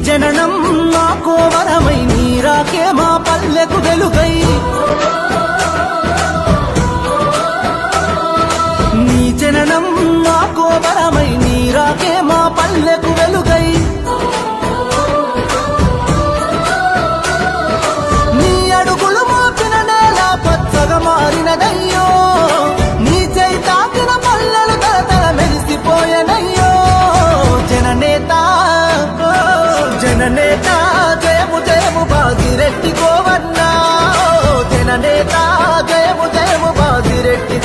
జననం మాకో వరమై నీరాకే మా పల్లెకు వెలుగై నీ జననం మాకో వరమై నీరాకే మా పల్లెకు వెలుగై నీ అడుగులు మోపిన నేల పచ్చగా మారినదయ్యో నీ చేయి తాకిన పల్లెలు తలతల మెరిసిపోయనయ్యో జననేత జననేత జయము జయము భాగిరెడ్డి గోవర్ణ జననేత జయము జయము భాగిరెడ్డి